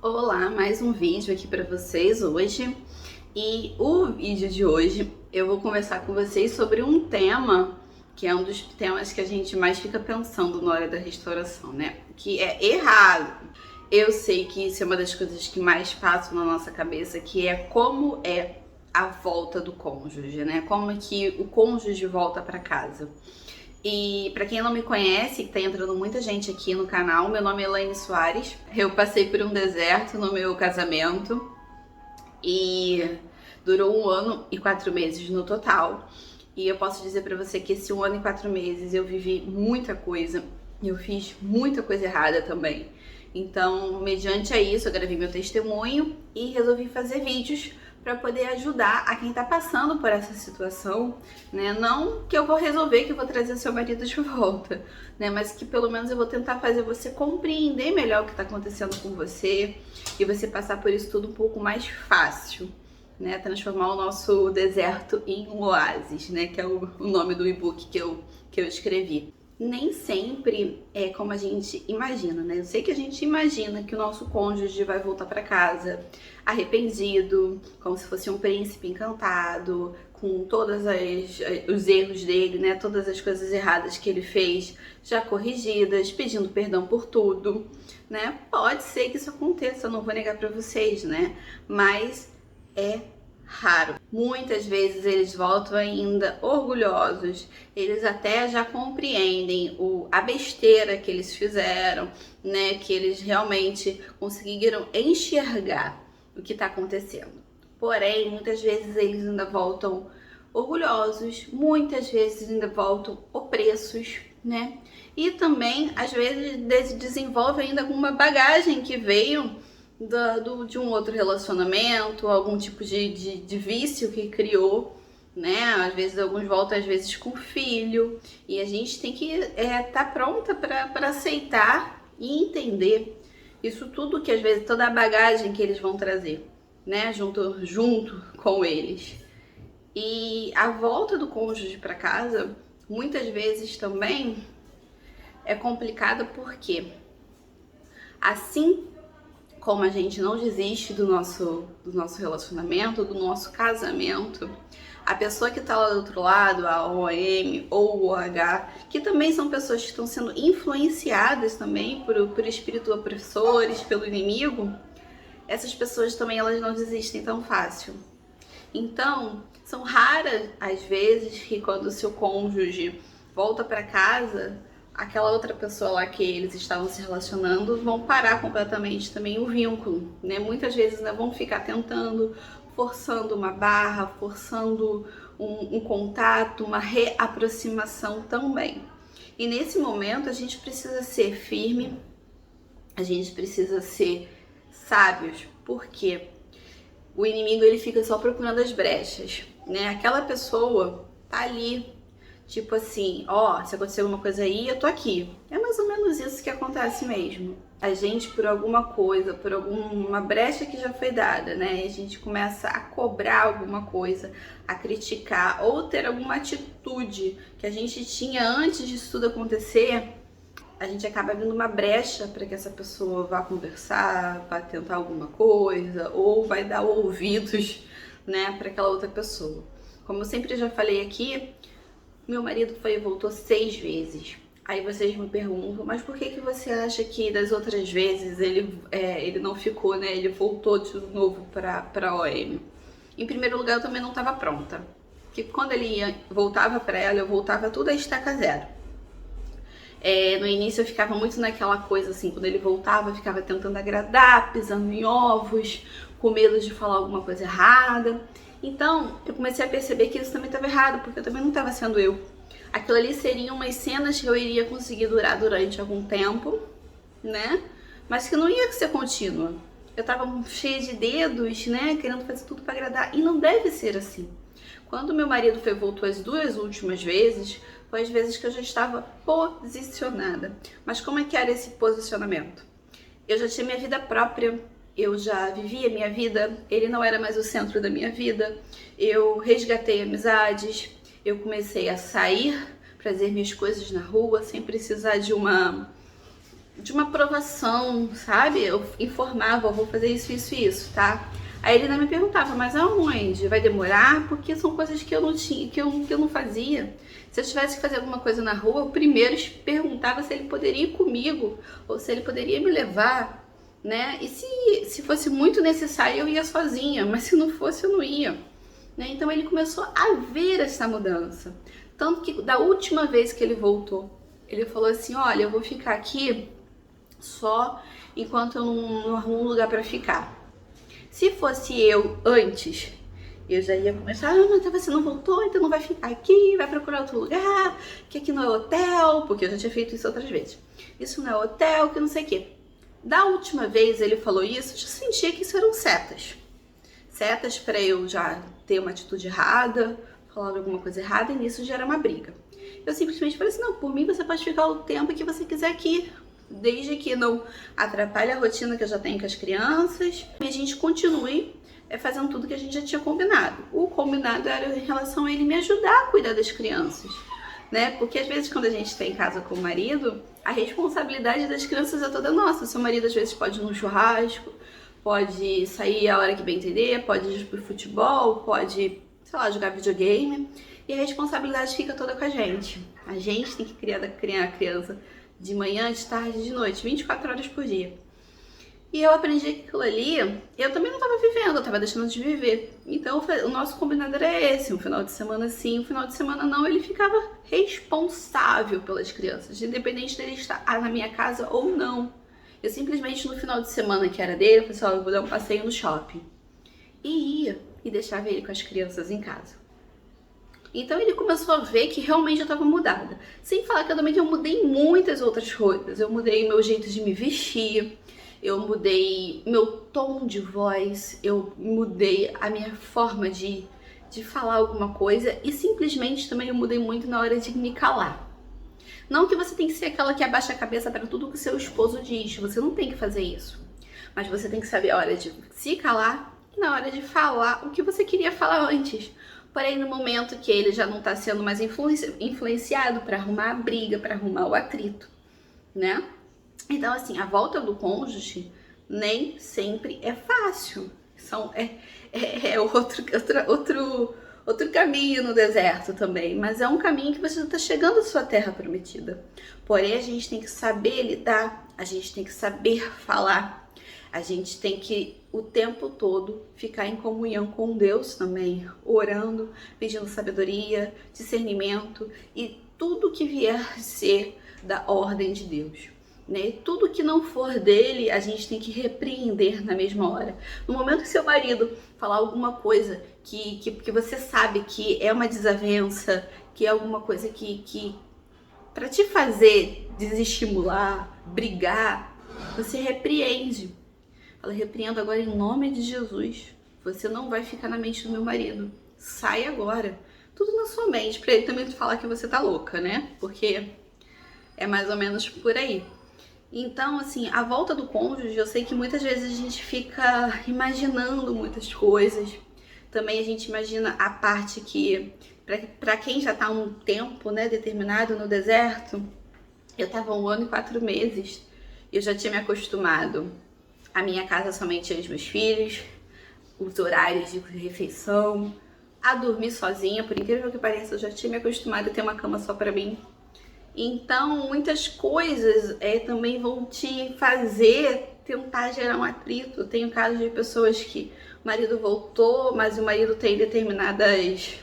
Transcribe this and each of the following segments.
Olá, mais um vídeo aqui para vocês hoje. E o vídeo de hoje eu vou conversar com vocês sobre um tema que é um dos temas que a gente mais fica pensando na hora da restauração, né? Que é errado. Eu sei que isso é uma das coisas que mais passam na nossa cabeça, que é como é a volta do cônjuge, né? Como é que o cônjuge volta para casa. E para quem não me conhece, que tá entrando muita gente aqui no canal, meu nome é Elaine Soares. Eu passei por um deserto no meu casamento e durou 1 ano e 4 meses no total. E eu posso dizer para você que esse 1 ano e 4 meses eu vivi muita coisa, eu fiz muita coisa errada também. Então, mediante a isso, eu gravei meu testemunho e resolvi fazer vídeos para poder ajudar a quem tá passando por essa situação, né? Não que eu vou resolver, que eu vou trazer seu marido de volta, né? Mas que pelo menos eu vou tentar fazer você compreender melhor o que tá acontecendo com você e você passar por isso tudo um pouco mais fácil, né? Transformar o nosso deserto em um oásis, né? Que é o nome do e-book que eu escrevi. Nem sempre é como a gente imagina, né? Eu sei que a gente imagina que o nosso cônjuge vai voltar para casa arrependido, como se fosse um príncipe encantado, com todos os erros dele, né? Todas as coisas erradas que ele fez já corrigidas, pedindo perdão por tudo, né? Pode ser que isso aconteça, eu não vou negar para vocês, né? Mas é raro. Muitas vezes eles voltam ainda orgulhosos, eles até já compreendem a besteira que eles fizeram, né? Que eles realmente conseguiram enxergar o que está acontecendo. Porém, muitas vezes eles ainda voltam orgulhosos, muitas vezes ainda voltam opressos, né? E também, às vezes, desenvolve ainda alguma bagagem que veio de um outro relacionamento, algum tipo de vício que criou, né? Às vezes alguns voltam, às vezes com filho, e a gente tem que tá pronta para aceitar e entender isso tudo, que às vezes toda a bagagem que eles vão trazer, né? Junto com eles. E a volta do cônjuge para casa, muitas vezes também é complicada, porque assim como a gente não desiste do nosso relacionamento, do nosso casamento, a pessoa que está lá do outro lado, a OM ou o OH, que também são pessoas que estão sendo influenciadas também por espíritos opressores, pelo inimigo, essas pessoas também elas não desistem tão fácil. Então, são raras as vezes que quando o seu cônjuge volta para casa, aquela outra pessoa lá que eles estavam se relacionando vão parar completamente também o vínculo, né? Muitas vezes, né, vão ficar tentando, forçando uma barra, forçando um contato, uma reaproximação também. E nesse momento a gente precisa ser firme, a gente precisa ser sábios, porque o inimigo ele fica só procurando as brechas, né? Aquela pessoa tá ali, tipo assim, ó, se acontecer alguma coisa aí, eu tô aqui. É mais ou menos isso que acontece mesmo. A gente, por alguma coisa, por alguma brecha que já foi dada, né? A gente começa a cobrar alguma coisa, a criticar ou ter alguma atitude que a gente tinha antes disso tudo acontecer, a gente acaba abrindo uma brecha para que essa pessoa vá conversar, vá tentar alguma coisa, ou vai dar ouvidos, né, para aquela outra pessoa. Como eu sempre já falei aqui, meu marido foi e voltou 6 vezes. Aí vocês me perguntam, mas por que você acha que das outras vezes ele não ficou, né? Ele voltou de novo para a OM? Em primeiro lugar, eu também não estava pronta. Porque quando ele voltava para ela, eu voltava tudo a estaca zero. No início eu ficava muito naquela coisa assim, quando ele voltava eu ficava tentando agradar, pisando em ovos, com medo de falar alguma coisa errada. Então eu comecei a perceber que isso também estava errado, porque eu também não estava sendo eu. Aquilo ali seriam umas cenas que eu iria conseguir durar durante algum tempo, né? Mas que não ia ser contínua. Eu tava cheia de dedos, né? Querendo fazer tudo para agradar. E não deve ser assim. Quando meu marido voltou as 2 últimas vezes, foi as vezes que eu já estava posicionada. Mas como é que era esse posicionamento? Eu já tinha minha vida própria, eu já vivia minha vida, ele não era mais o centro da minha vida. Eu resgatei amizades, eu comecei a sair, fazer minhas coisas na rua, sem precisar de de uma aprovação, sabe? Eu informava, eu vou fazer isso, isso e isso, tá? Aí ele ainda me perguntava, mas aonde? Vai demorar? Porque são coisas que eu não tinha, que eu não fazia. Se eu tivesse que fazer alguma coisa na rua, eu primeiro perguntava se ele poderia ir comigo, ou se ele poderia me levar, né? E se fosse muito necessário, eu ia sozinha, mas se não fosse, eu não ia, né? Então ele começou a ver essa mudança. Tanto que da última vez que ele voltou, ele falou assim, olha, eu vou ficar aqui só enquanto eu não arrumo um lugar para ficar. Se fosse eu antes, eu já ia começar, mas você não voltou, então não vai ficar aqui, vai procurar outro lugar, que aqui não é hotel, porque eu já tinha feito isso outras vezes. Isso não é hotel, que não sei o quê. Da última vez ele falou isso, eu já sentia que isso eram setas. Setas para eu já ter uma atitude errada, falar alguma coisa errada, e nisso gera uma briga. Eu simplesmente falei assim, não, por mim você pode ficar o tempo que você quiser aqui, desde que não atrapalhe a rotina que eu já tenho com as crianças, e a gente continue fazendo tudo que a gente já tinha combinado. O combinado era em relação a ele me ajudar a cuidar das crianças, né? Porque às vezes quando a gente está em casa com o marido, a responsabilidade das crianças é toda nossa. O seu marido às vezes pode ir num churrasco, pode sair a hora que bem entender, pode ir pro futebol, pode, sei lá, jogar videogame, e a responsabilidade fica toda com a gente. A gente tem que criar a criança de manhã, de tarde, de noite, 24 horas por dia. E eu aprendi que aquilo ali, eu também não estava vivendo, eu estava deixando de viver. Então o nosso combinado era esse, um final de semana sim, um final de semana não, ele ficava responsável pelas crianças, independente dele estar na minha casa ou não. Eu simplesmente no final de semana que era dele, eu falei assim, eu vou dar um passeio no shopping. E ia, e deixava ele com as crianças em casa. Então ele começou a ver que realmente eu estava mudada. Sem falar que eu mudei muitas outras coisas. Eu mudei meu jeito de me vestir, eu mudei meu tom de voz, eu mudei a minha forma de falar alguma coisa e simplesmente também eu mudei muito na hora de me calar. Não que você tem que ser aquela que abaixa a cabeça para tudo que seu esposo diz, você não tem que fazer isso. Mas você tem que saber a hora de se calar e na hora de falar o que você queria falar antes. Porém, no momento que ele já não está sendo mais influenciado para arrumar a briga, para arrumar o atrito, né? Então, assim, a volta do cônjuge nem sempre é fácil. É outro caminho no deserto também, mas é um caminho que você está chegando à sua terra prometida. Porém, a gente tem que saber lidar, a gente tem que saber falar, a gente tem que o tempo todo ficar em comunhão com Deus também, orando, pedindo sabedoria, discernimento e tudo que vier ser da ordem de Deus. Né? Tudo que não for dele, a gente tem que repreender na mesma hora. No momento que seu marido falar alguma coisa que você sabe que é uma desavença, que é alguma coisa que para te fazer desestimular, brigar, você repreende. Fala, repreendo agora em nome de Jesus. Você não vai ficar na mente do meu marido. Sai agora. Tudo na sua mente, para ele também falar que você tá louca, né? Porque é mais ou menos por aí. Então, assim, a volta do cônjuge, eu sei que muitas vezes a gente fica imaginando muitas coisas. Também a gente imagina a parte que, para quem já tá há um tempo, né, determinado no deserto, eu tava 1 ano e 4 meses, eu já tinha me acostumado. A minha casa somente eu e os meus filhos, os horários de refeição, a dormir sozinha, por incrível que pareça, eu já tinha me acostumado a ter uma cama só para mim. Então, muitas coisas também vão te fazer tentar gerar um atrito. Eu tenho casos de pessoas que o marido voltou, mas o marido tem determinadas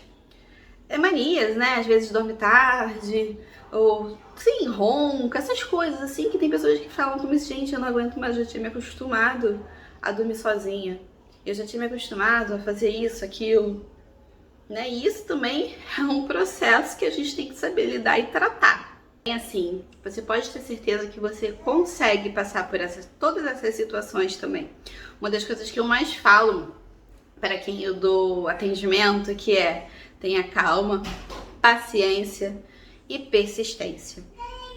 manias, né? Às vezes dorme tarde, ou sim, ronca, essas coisas assim, que tem pessoas que falam comigo, gente, eu não aguento mais, eu já tinha me acostumado a dormir sozinha. Eu já tinha me acostumado a fazer isso, aquilo, né? E isso também é um processo que a gente tem que saber lidar e tratar. Assim, você pode ter certeza que você consegue passar por todas essas situações também. Uma das coisas que eu mais falo para quem eu dou atendimento que é tenha calma, paciência e persistência,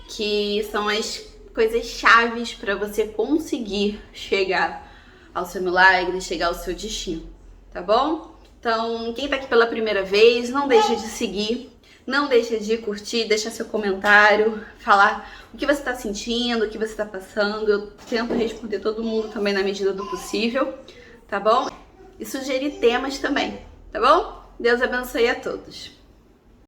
que são as coisas chaves para você conseguir chegar ao seu milagre, chegar ao seu destino, tá bom? Então, quem tá aqui pela primeira vez, não deixa de seguir. Não deixa de curtir, deixar seu comentário, falar o que você está sentindo, o que você está passando. Eu tento responder todo mundo também na medida do possível, tá bom? E sugerir temas também, tá bom? Deus abençoe a todos.